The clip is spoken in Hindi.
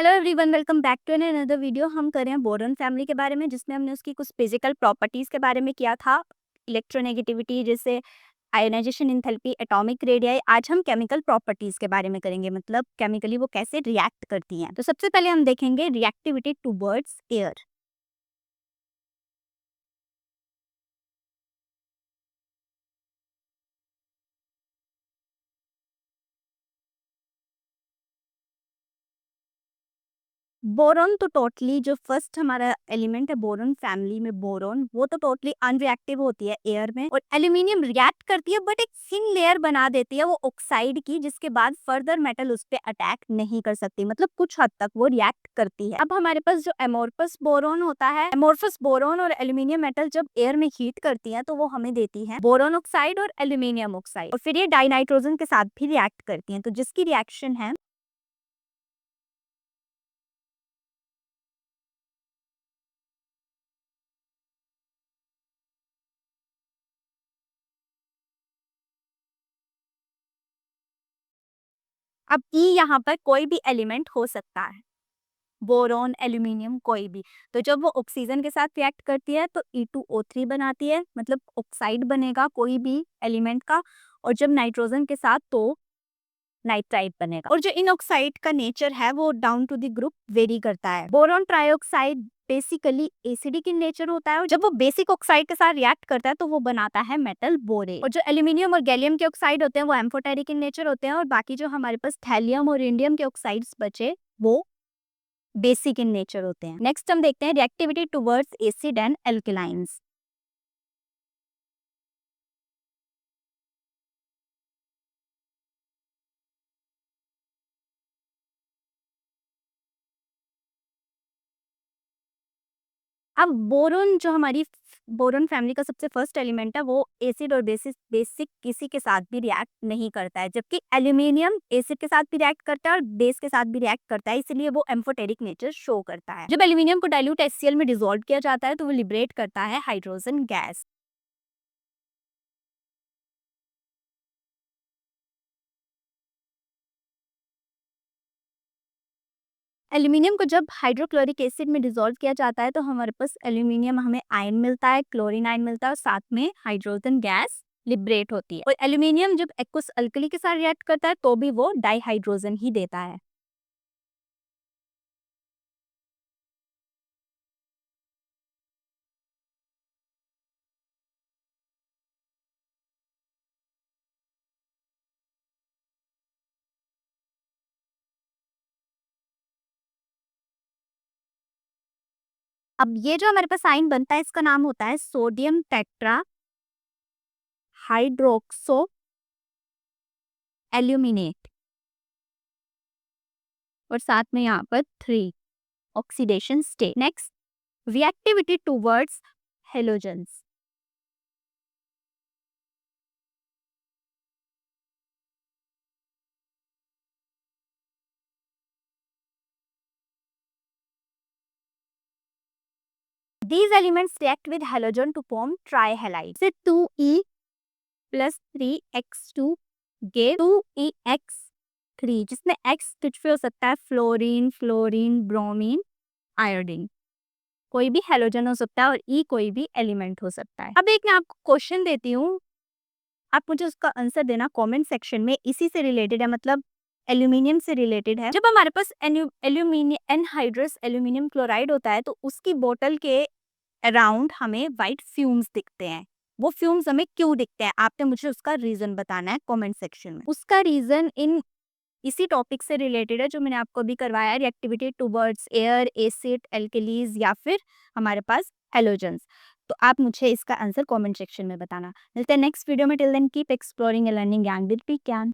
Hello everyone, welcome back to another video. हम कर रहे हैं बोरॉन फैमिली के बारे में, जिसमें हमने उसकी कुछ फिजिकल प्रॉपर्टीज के बारे में किया था। इलेक्ट्रोनेगेटिविटी जैसे आयोनाइजेशन, एंथैल्पी, एटॉमिक रेडियाई। आज हम केमिकल प्रॉपर्टीज के बारे में करेंगे, मतलब केमिकली वो कैसे रिएक्ट करती हैं। तो सबसे पहले हम देखेंगे रिएक्टिविटी टूवर्ड्स एयर। बोरॉन तो टोटली जो फर्स्ट हमारा एलिमेंट है बोरॉन फैमिली में, बोरॉन वो तो टोटली अनरिएक्टिव होती है एयर में। और एल्यूमिनियम रिएक्ट करती है बट एक थिन लेयर बना देती है वो ऑक्साइड की, जिसके बाद फर्दर मेटल उस पर अटैक नहीं कर सकती, मतलब कुछ हद तक वो रिएक्ट करती है। अब हमारे पास जो एमोर्फस बोरॉन होता है, एमोर्फस बोरॉन और एल्यूमिनियम मेटल जब एयर में हीट करती है तो वो हमें देती है बोरॉन ऑक्साइड और एल्यूमिनियम ऑक्साइड, और फिर ये डाइनाइट्रोजन के साथ भी रिएक्ट करती है। तो जिसकी रिएक्शन है अब ई, यहाँ पर कोई भी एलिमेंट हो सकता है, बोरॉन, एल्यूमिनियम, कोई भी। तो जब वो ऑक्सीजन के साथ रिएक्ट करती है तो E2O3 बनाती है, मतलब ऑक्साइड बनेगा कोई भी एलिमेंट का। और जब नाइट्रोजन के साथ तो नाइट्राइट बनेगा। और जो इन ऑक्साइड का नेचर है वो down to the group vary करता है। Boron trioxide basically acidic in nature होता है, और जब वो बेसिक ऑक्साइड के साथ रिएक्ट करता है तो वो बनाता है मेटल बोरेट। और जो एल्यूमिनियम और गैलियम के ऑक्साइड होते हैं वो एम्फोटेरिक इन नेचर होते हैं, और बाकी जो हमारे पास थैलियम और इंडियम के ऑक्साइड्स बचे वो बेसिक इन नेचर होते हैं। नेक्स्ट हम देखते हैं रिएक्टिविटी टुवर्ड्स एसिड एंड एल्केलाइंस। अब बोरोन जो हमारी बोरोन फैमिली का सबसे फर्स्ट एलिमेंट है वो एसिड और बेसिक किसी के साथ भी रिएक्ट नहीं करता है, जबकि एल्यूमिनियम एसिड के साथ भी रिएक्ट करता है और बेस के साथ भी रिएक्ट करता है, इसलिए वो एम्फोटेरिक नेचर शो करता है। जब एल्यूमिनियम को डाइल्यूट HCl में डिसॉल्व किया जाता है तो वो लिबरेट करता है हाइड्रोजन गैस। एल्यूमिनियम को जब हाइड्रोक्लोरिक एसिड में डिसॉल्व किया जाता है तो हमारे पास एल्यूमिनियम हमें आयन मिलता है, क्लोरीन आयन मिलता है, और साथ में हाइड्रोजन गैस लिबरेट होती है। और एल्यूमिनियम जब एक्वस अल्कली के साथ रिएक्ट करता है तो भी वो डाइहाइड्रोजन ही देता है। अब ये जो हमारे पास आयन बनता है इसका नाम होता है सोडियम टेट्रा हाइड्रोक्सो एल्यूमिनेट, और साथ में यहाँ पर 3 oxidation state. Next reactivity towards halogens. These elements react with halogen to form trihalides. से 2E plus 3X2 give 2EX3, जिसमें X कुछ भी हो सकता है, फ्लोरीन, फ्लोरीन, ब्रोमीन, आयोडीन, कोई भी हेलोजन हो सकता है, और E कोई भी एलिमेंट हो सकता है। अब एक मैं आपको क्वेश्चन देती हूँ, आप मुझे उसका आंसर देना कमेंट सेक्शन में। इसी से रिलेटेड है, मतलब एल्यूमिनियम से रिलेटेड है। जब हमारे पास एल्यूमिनियम एनहाइड्रस एल्यूमिनियम क्लोराइड होता है तो उसकी बोतल के अराउंड हमें वाइट फ्यूम्स दिखते हैं। वो फ्यूम्स हमें क्यों दिखते हैं, आपने मुझे उसका रीजन बताना है कमेंट सेक्शन में। उसका रीजन इन इसी टॉपिक से रिलेटेड है जो मैंने आपको अभी करवाया है, reactivity towards air, acid, alkalis, या फिर हमारे पास हेलोजेंस। तो आप मुझे इसका आंसर कमेंट सेक्शन में बताना। मिलते हैं नेक्स्ट वीडियो में। Till then keep exploring and learning gyan with P ज्ञान।